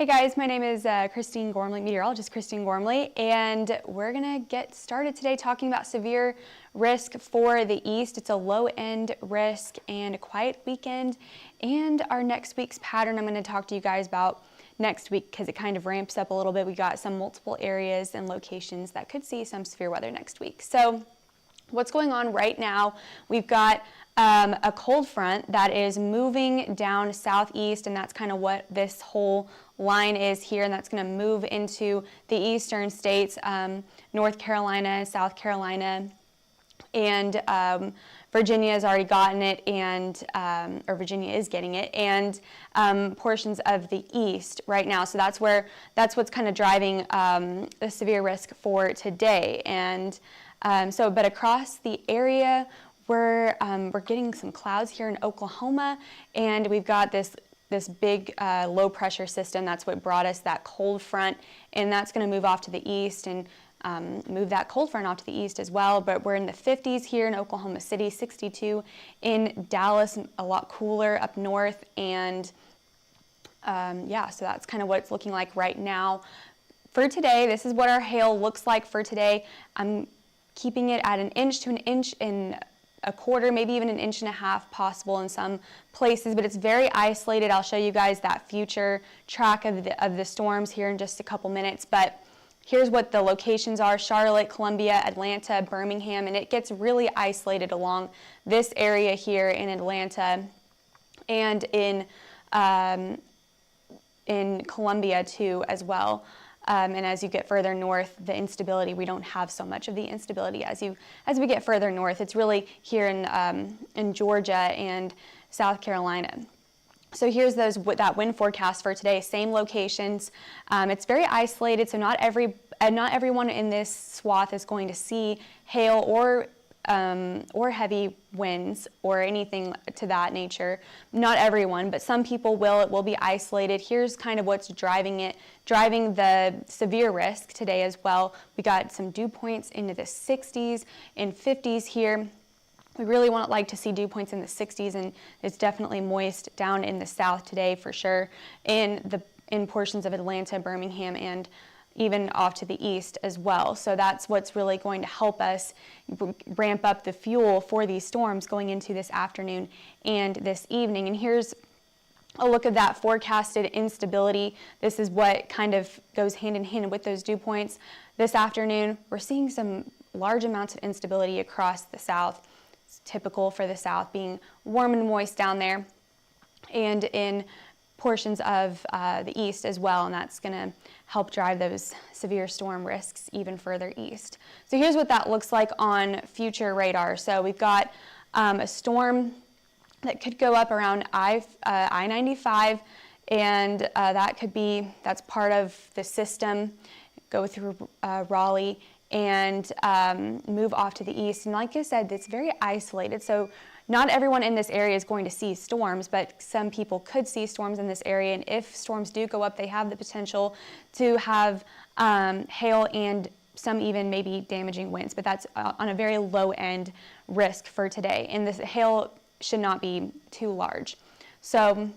Hey guys, my name is Christine Gormley, meteorologist Christine Gormley, and we're gonna get started today talking about severe risk for the east. It's a low-end risk and a quiet weekend, and our next week's pattern I'm gonna talk to you guys about next week because it kind of ramps up a little bit. We got some multiple areas and locations that could see some severe weather next week. So what's going on right now, we've got a cold front that is moving down southeast, and that's kind of what this whole line is here, and that's going to move into the eastern states, North Carolina, South Carolina, and Virginia has already gotten it, and or Virginia is getting it, and portions of the east right now. So that's what's kind of driving the severe risk for today. And but across the area, we're getting some clouds here in Oklahoma, and we've got this big low pressure system. That's what brought us that cold front, and that's going to move off to the east and move that cold front off to the east as well. But we're in the 50s here in Oklahoma City, 62 in Dallas, a lot cooler up north, and yeah, so that's kind of what it's looking like right now. For today, this is what our hail looks like for today. I'm keeping it at 1 inch to 1 inch and a quarter, maybe even 1.5 inches possible in some places, but it's very isolated. I'll show you guys that future track of the storms here in just a couple minutes, but here's what the locations are: Charlotte, Columbia, Atlanta, Birmingham, and it gets really isolated along this area here in Atlanta and in Columbia too as well. And as you get further north, the instability, we don't have so much of the instability as we get further north. It's really here in Georgia and South Carolina. So here's that wind forecast for today. Same locations. It's very isolated, so not everyone in this swath is going to see hail or heavy winds or anything to that nature. Not everyone, but some people will. It will be isolated. Here's kind of what's driving the severe risk today as well. We got some dew points into the 60s and 50s here. We really like to see dew points in the 60s, and it's definitely moist down in the south today for sure, in portions of Atlanta, Birmingham, and even off to the east as well. So that's what's really going to help us ramp up the fuel for these storms going into this afternoon and this evening. And here's a look at that forecasted instability. This is what kind of goes hand in hand with those dew points. This afternoon, we're seeing some large amounts of instability across the south. It's typical for the south, being warm and moist down there, and in portions of the east as well, and that's going to help drive those severe storm risks even further east. So here's what that looks like on future radar. So we've got a storm that could go up around I-95, and that's part of the system, go through Raleigh and move off to the east. And like I said, it's very isolated, so not everyone in this area is going to see storms, but some people could see storms in this area, and if storms do go up, they have the potential to have hail and some even maybe damaging winds, but that's on a very low end risk for today, and this hail should not be too large. So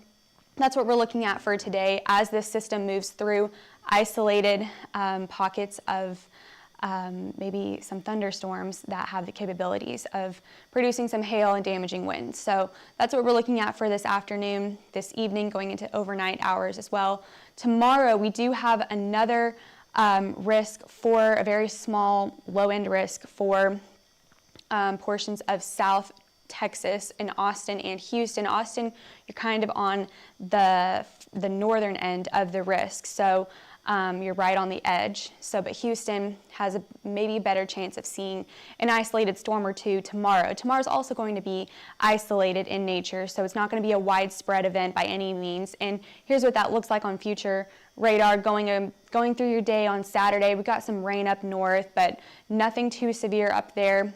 that's what we're looking at for today as this system moves through isolated pockets of maybe some thunderstorms that have the capabilities of producing some hail and damaging winds. So that's what we're looking at for this afternoon, this evening, going into overnight hours as well. Tomorrow we do have another risk for a very small low-end risk for portions of South Texas and Austin and Houston. Austin, you're kind of on the northern end of the risk, so you're right on the edge. But Houston has a maybe better chance of seeing an isolated storm or two tomorrow. Tomorrow's also going to be isolated in nature, so it's not going to be a widespread event by any means. And here's what that looks like on future radar going through your day on Saturday. We've got some rain up north, but nothing too severe up there.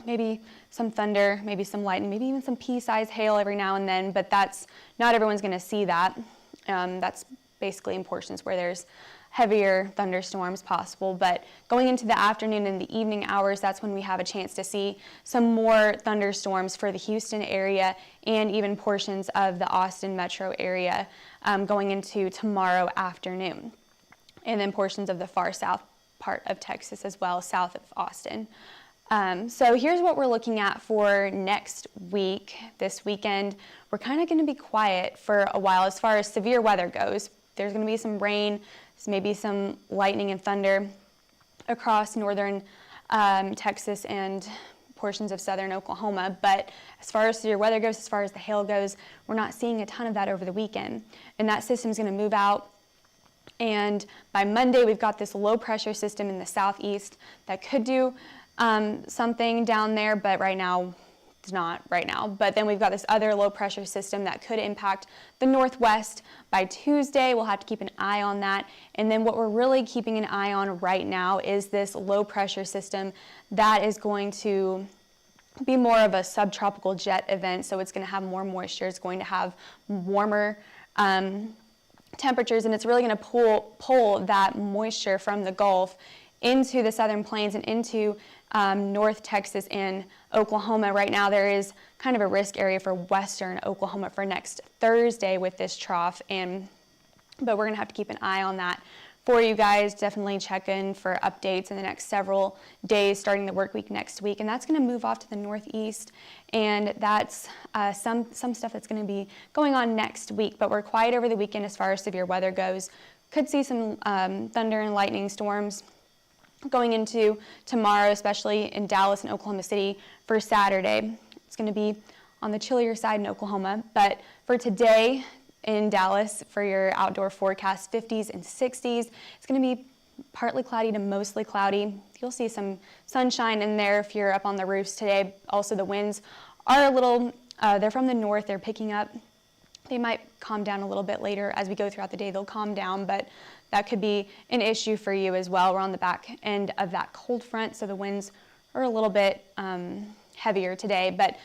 Maybe some thunder, maybe some lightning, maybe even some pea-sized hail every now and then, but not everyone's going to see that. That's basically in portions where there's heavier thunderstorms possible. But going into the afternoon and the evening hours, that's when we have a chance to see some more thunderstorms for the Houston area and even portions of the Austin metro area going into tomorrow afternoon. And then portions of the far south part of Texas as well, south of Austin. So here's what we're looking at for next week. This weekend, we're kind of going to be quiet for a while as far as severe weather goes. There's going to be some rain, maybe some lightning and thunder across northern Texas and portions of southern Oklahoma. But as far as severe weather goes, as far as the hail goes, we're not seeing a ton of that over the weekend. And that system is going to move out. And by Monday, we've got this low pressure system in the southeast that could do something down there, but right now, it's not right now. But then we've got this other low pressure system that could impact the northwest. By Tuesday, we'll have to keep an eye on that. And then what we're really keeping an eye on right now is this low pressure system that is going to be more of a subtropical jet event. So it's going to have more moisture. It's going to have warmer temperatures, and it's really going to pull that moisture from the Gulf into the southern plains and into North Texas and Oklahoma. Right now there is kind of a risk area for western Oklahoma for next Thursday with this trough, but we're going to have to keep an eye on that for you guys. Definitely check in for updates in the next several days starting the work week next week, and that's going to move off to the northeast, and that's some stuff that's going to be going on next week. But we're quiet over the weekend as far as severe weather goes. Could see some thunder and lightning storms going into tomorrow, especially in Dallas and Oklahoma City for Saturday. It's going to be on the chillier side in Oklahoma. But for today in Dallas, for your outdoor forecast, 50s and 60s. It's going to be partly cloudy to mostly cloudy. You'll see some sunshine in there if you're up on the roofs today. Also, the winds are a little, they're from the north. They're picking up. They might calm down a little bit later as we go throughout the day. They'll calm down, but that could be an issue for you as well. We're on the back end of that cold front, so the winds are a little bit heavier today. But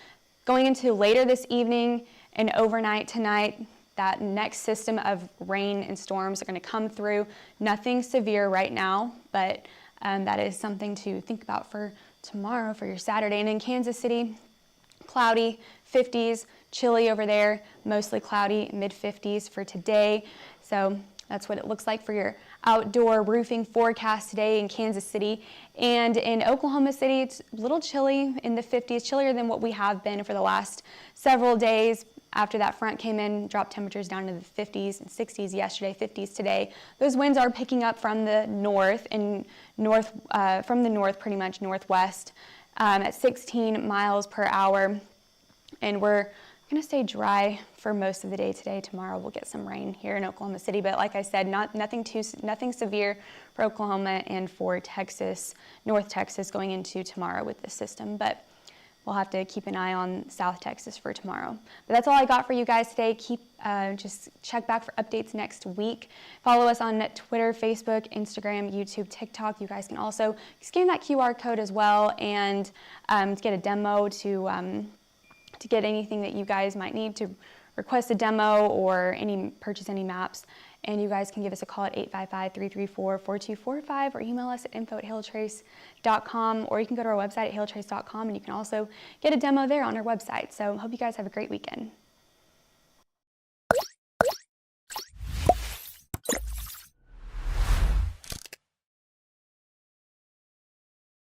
going into later this evening and overnight tonight, that next system of rain and storms are going to come through. Nothing severe right now, but that is something to think about for tomorrow, for your Saturday. And in Kansas City, cloudy, 50s, chilly over there, mostly cloudy, mid-50s for today. So that's what it looks like for your outdoor roofing forecast today in Kansas City. And in Oklahoma City, it's a little chilly in the 50s, chillier than what we have been for the last several days. After that front came in, dropped temperatures down to the 50s and 60s yesterday, 50s today. Those winds are picking up from the north and from the north, pretty much northwest, at 16 miles per hour. And we're going to stay dry for most of the day today. Tomorrow we'll get some rain here in Oklahoma City, but like I said, nothing severe for Oklahoma and for Texas, North Texas going into tomorrow with this system. But we'll have to keep an eye on South Texas for tomorrow. But that's all I got for you guys today. Just check back for updates next week. Follow us on Twitter, Facebook, Instagram, YouTube, TikTok. You guys can also scan that QR code as well and get a demo to get anything that you guys might need to request a demo or purchase any maps. And you guys can give us a call at 855-334-4245 or email us at info@hailtrace.com, or you can go to our website at hailtrace.com and you can also get a demo there on our website. So hope you guys have a great weekend.